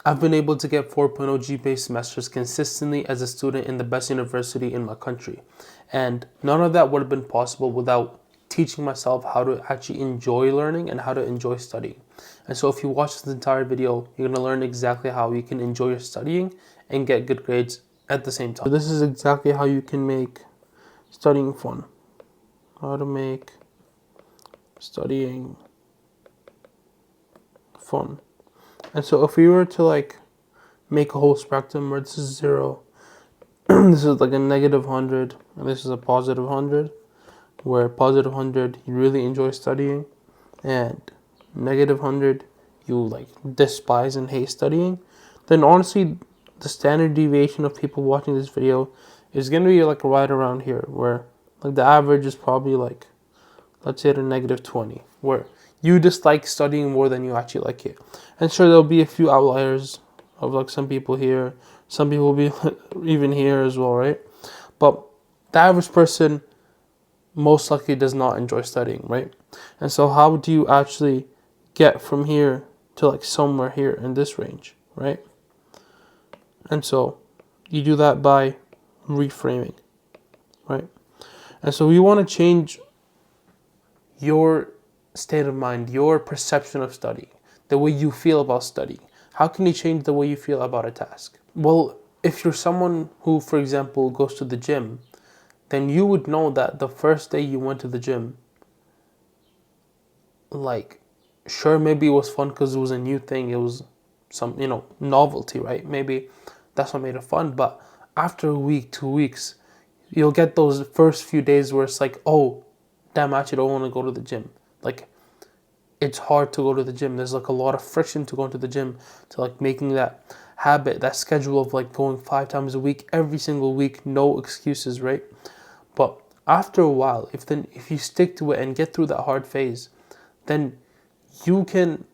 I've been able to get 4.0 GPA semesters consistently as a student in the best university in my country. And none of that would have been possible without teaching myself how to actually enjoy learning and how to enjoy studying. And so if you watch this entire video, you're going to learn exactly how you can enjoy your studying and get good grades at the same time. So this is exactly how you can make studying fun. How to make studying fun. And so if we were to like make a whole spectrum where this is 0, this is like a -100, and this is a +100, where +100 you really enjoy studying, and -100 you like despise and hate studying, then honestly the standard deviation of people watching this video is going to be like right around here, where like the average is probably like, let's say, at a -20, where you dislike studying more than you actually like it. And sure, there'll be a few outliers of like some people here, some people will be even here as well, right? But the average person most likely does not enjoy studying, right? And so how do you actually get from here to like somewhere here in this range, right? And so you do that by reframing, right? And so you want to change your state of mind, your perception of studying, the way you feel about studying. How can you change the way you feel about a task? Well, if you're someone who, for example, goes to the gym, then you would know that the first day you went to the gym, like, sure, maybe it was fun because it was a new thing, it was some, novelty, right? Maybe that's what made it fun. But after a week, 2 weeks, you'll get those first few days where it's like, oh, damn, I actually don't want to go to the gym. Like, it's hard to go to the gym. There's like a lot of friction to going to the gym, to like making that habit, that schedule of like going 5 times a week, every single week, no excuses, right? But after a while, if you stick to it and get through that hard phase, then you can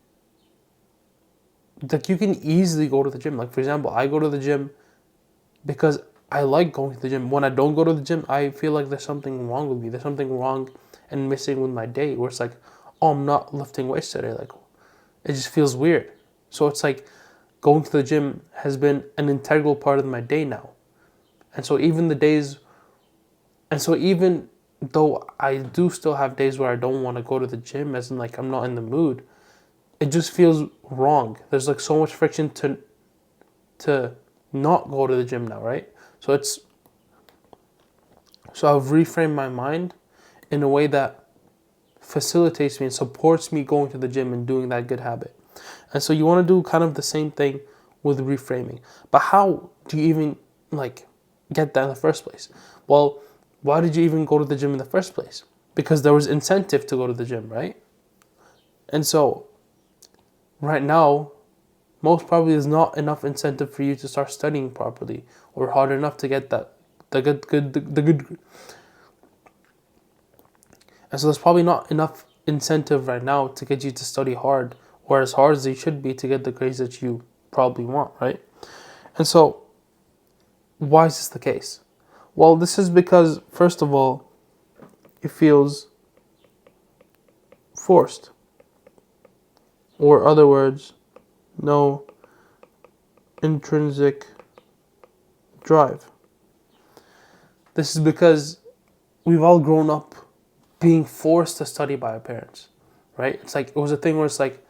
easily go to the gym. Like, for example, I go to the gym because I like going to the gym. When I don't go to the gym, I feel like there's something wrong with me. There's something wrong and missing with my day, where it's like, oh, I'm not lifting weights today. Like, it just feels weird. So it's like going to the gym has been an integral part of my day now. And so even though I do still have days where I don't want to go to the gym, as in like I'm not in the mood, it just feels wrong. There's like so much friction to not go to the gym now, right? So I've reframed my mind in a way that facilitates me and supports me going to the gym and doing that good habit. And so you want to do kind of the same thing with reframing. But how do you even like get that in the first place? Well, why did you even go to the gym in the first place? Because there was incentive to go to the gym, right? And so right now, most probably there's not enough incentive for you to start studying properly or hard enough to get the good. And so there's probably not enough incentive right now to get you to study hard, or as hard as you should be, to get the grades that you probably want, right? And so why is this the case? Well, this is because, first of all, it feels forced. Or other words, no intrinsic drive. This is because we've all grown up being forced to study by our parents, right? It's like, it was a thing where it's like,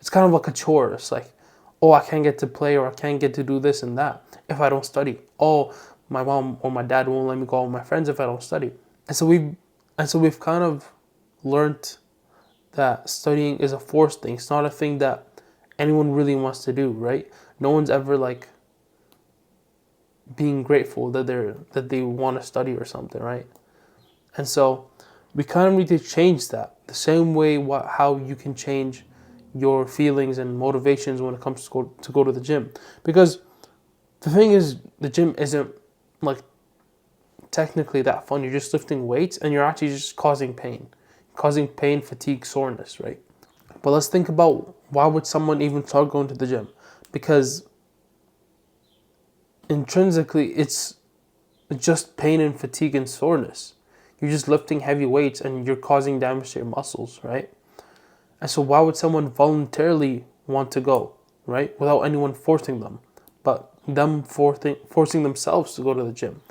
it's kind of like a chore. It's like, oh, I can't get to play, or I can't get to do this and that if I don't study. Oh, my mom or my dad won't let me go out with my friends if I don't study. And so we've kind of learned that studying is a forced thing. It's not a thing that anyone really wants to do, right? No one's ever like being grateful that they want to study or something, right? And so we kind of need to change that. The same way how you can change your feelings and motivations when it comes to go to the gym. Because the thing is, the gym isn't like technically that fun. You're just lifting weights and you're actually just causing pain, fatigue, soreness, right? But let's think about, why would someone even start going to the gym? Because intrinsically, it's just pain and fatigue and soreness. You're just lifting heavy weights and you're causing damage to your muscles, right? And so why would someone voluntarily want to go? right? Without anyone forcing them, but them forcing themselves to go to the gym,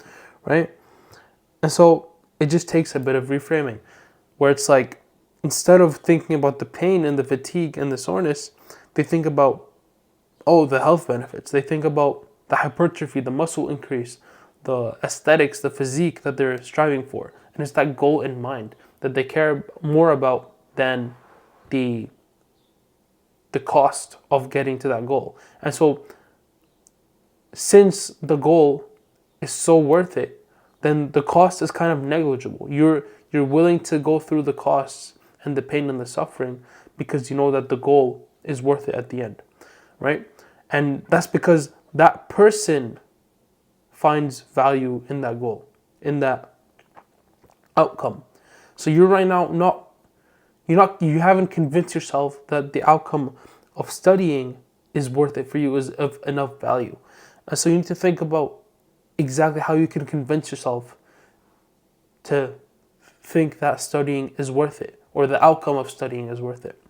right? And so it just takes a bit of reframing, where it's like, instead of thinking about the pain and the fatigue and the soreness, they think about, oh, the health benefits. They think about the hypertrophy, the muscle increase, the aesthetics, the physique that they're striving for. And it's that goal in mind that they care more about than the cost of getting to that goal. And so since the goal is so worth it, then the cost is kind of negligible. You're willing to go through the costs and the pain and the suffering because you know that the goal is worth it at the end, right? And that's because that person finds value in that goal, in that outcome. So you're right now you haven't convinced yourself that the outcome of studying is worth it for you, is of enough value. And so you need to think about exactly how you can convince yourself to think that studying is worth it, or the outcome of studying is worth it.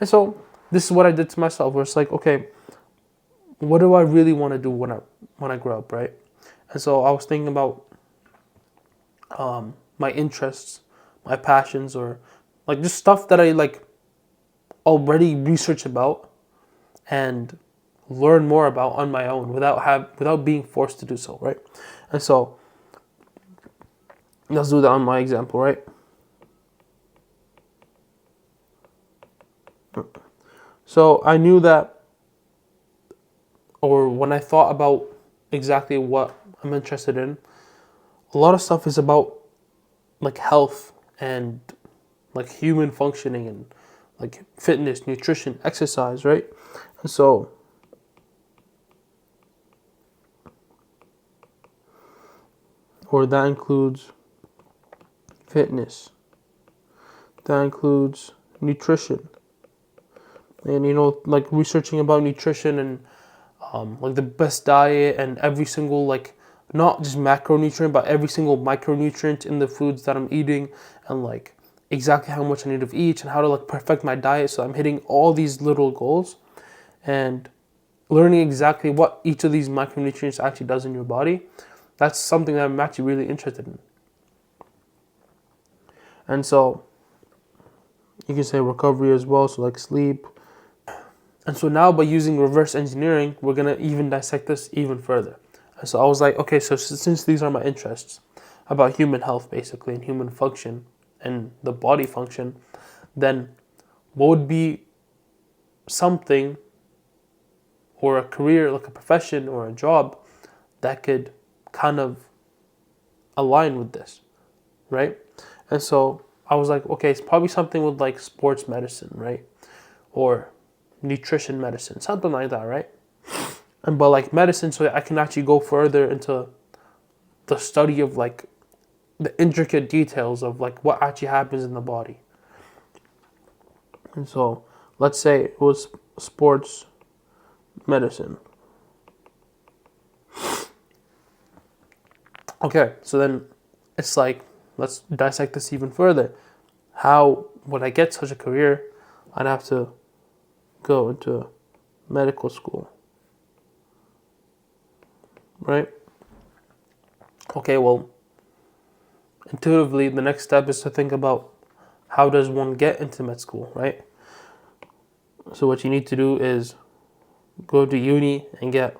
And so this is what I did to myself, where it's like, okay, what do I really want to do when I grow up, right? And so I was thinking about my interests, my passions, or like just stuff that I like already research about and learn more about on my own without being forced to do so, right? And so let's do that on my example, right? So I knew that, or when I thought about exactly what I'm interested in, a lot of stuff is about like health and like human functioning and like fitness, nutrition, exercise, right? And so or that includes fitness, that includes nutrition, and like researching about nutrition and like the best diet and every single, like, not just macronutrient but every single micronutrient in the foods that I'm eating, and like exactly how much I need of each, and how to like perfect my diet so I'm hitting all these little goals, and learning exactly what each of these micronutrients actually does in your body. That's something that I'm actually really interested in. And so you can say recovery as well, so like sleep. And so now, by using reverse engineering, we're going to even dissect this even further. And so I was like, okay, so since these are my interests about human health basically and human function and the body function, then what would be something or a career, like a profession or a job, that could kind of align with this, right? And so I was like, okay, it's probably something with like sports medicine, right? Or nutrition medicine, something like that, right? And but like medicine, so I can actually go further into the study of like the intricate details of like what actually happens in the body. And so let's say it was sports medicine. Okay, so then it's like, let's dissect this even further. How would I get such a career? I'd have to go into medical school, right? Okay, well, intuitively, the next step is to think about how does one get into med school, right? So what you need to do is go to uni and get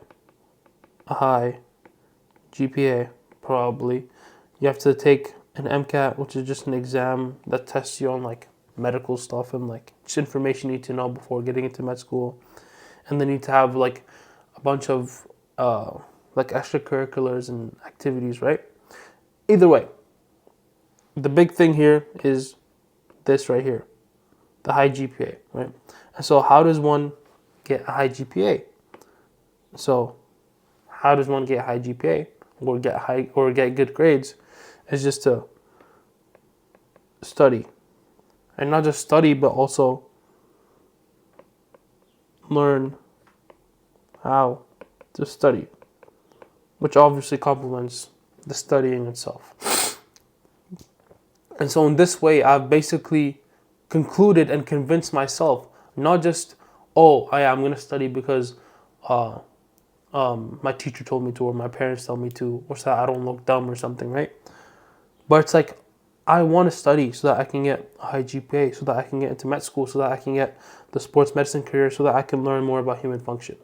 a high GPA, probably. You have to take an MCAT, which is just an exam that tests you on like medical stuff and like just information you need to know before getting into med school. And then you need to have like a bunch of like extracurriculars and activities, right? Either way, the big thing here is this right here, the high GPA, right? And so how does one get a high GPA? So how does one get a high GPA or get good grades? Is just to study. And not just study, but also learn how to study, which obviously complements the studying itself. And so in this way, I've basically concluded and convinced myself not just oh, I'm going to study because uh, my teacher told me to, or my parents tell me to, or so that I don't look dumb or something, right? But it's like, I want to study so that I can get a high GPA, so that I can get into med school, so that I can get the sports medicine career, so that I can learn more about human function,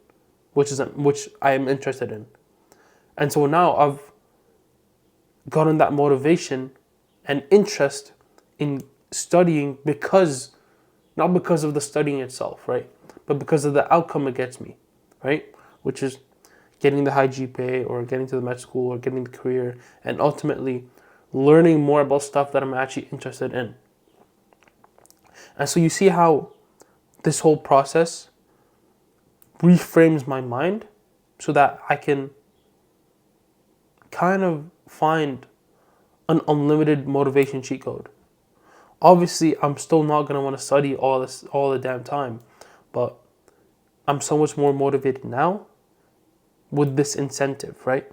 which I am interested in. And so now I've gotten that motivation and interest in studying not because of the studying itself, right? But because of the outcome it gets me, right? Which is getting the high GPA or getting to the med school or getting the career and ultimately learning more about stuff that I'm actually interested in. And so you see how this whole process reframes my mind so that I can kind of find an unlimited motivation cheat code. Obviously, I'm still not going to want to study all the damn time, but I'm so much more motivated now with this incentive, right?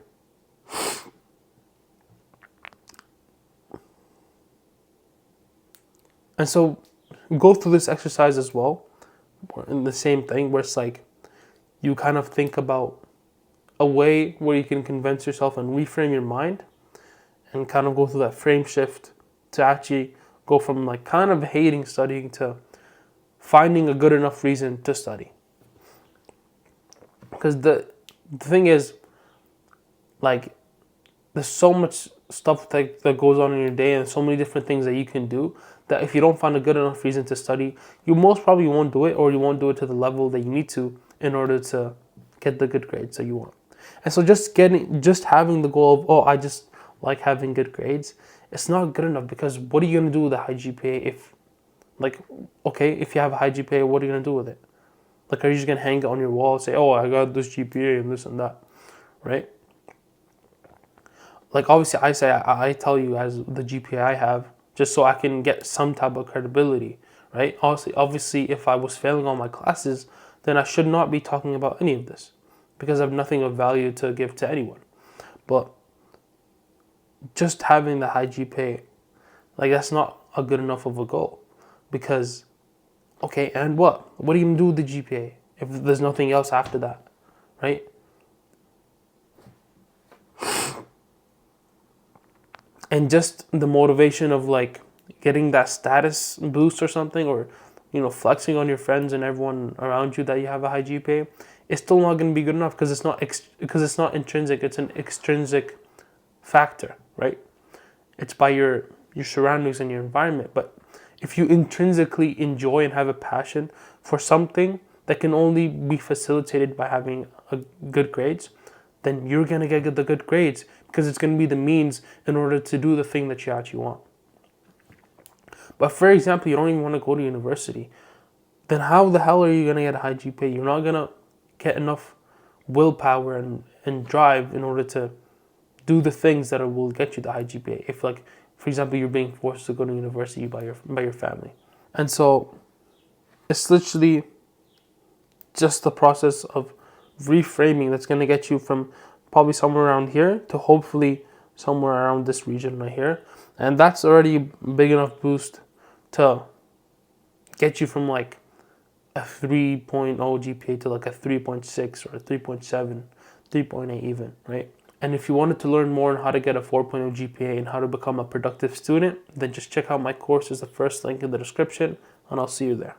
And so go through this exercise as well, in the same thing where it's like you kind of think about a way where you can convince yourself and reframe your mind and kind of go through that frame shift to actually go from like kind of hating studying to finding a good enough reason to study. Because the thing is, like, there's so much stuff that goes on in your day and so many different things that you can do that if you don't find a good enough reason to study, you most probably won't do it, or you won't do it to the level that you need to in order to get the good grades that you want. And so just having the goal of, oh, I just like having good grades, it's not good enough, because what are you going to do with a high GPA if, like, okay, if you have a high GPA, what are you going to do with it? Like, are you just going to hang it on your wall and say, oh, I got this GPA and this and that, right? Like, obviously, I tell you as the GPA I have, just so I can get some type of credibility, right? Obviously, if I was failing all my classes, then I should not be talking about any of this, because I have nothing of value to give to anyone. But just having the high GPA, like, that's not a good enough of a goal, because, okay, and what? What are you going to do with the GPA if there's nothing else after that, right? And just the motivation of like getting that status boost or something, or flexing on your friends and everyone around you that you have a high GPA, it's still not going to be good enough, because it's not intrinsic, it's an extrinsic factor, right? It's by your surroundings and your environment. But if you intrinsically enjoy and have a passion for something that can only be facilitated by having good grades, then you're going to get the good grades, because it's going to be the means in order to do the thing that you actually want. But for example, you don't even want to go to university, then how the hell are you going to get a high GPA? You're not going to get enough willpower and drive in order to do the things that will get you the high GPA. If, like, for example, you're being forced to go to university by your family. And so it's literally just the process of reframing that's going to get you from probably somewhere around here to hopefully somewhere around this region right here. And that's already a big enough boost to get you from like a 3.0 GPA to like a 3.6 or a 3.7, 3.8 even, right? And if you wanted to learn more on how to get a 4.0 GPA and how to become a productive student, then just check out my course. There's the first link in the description, and I'll see you there.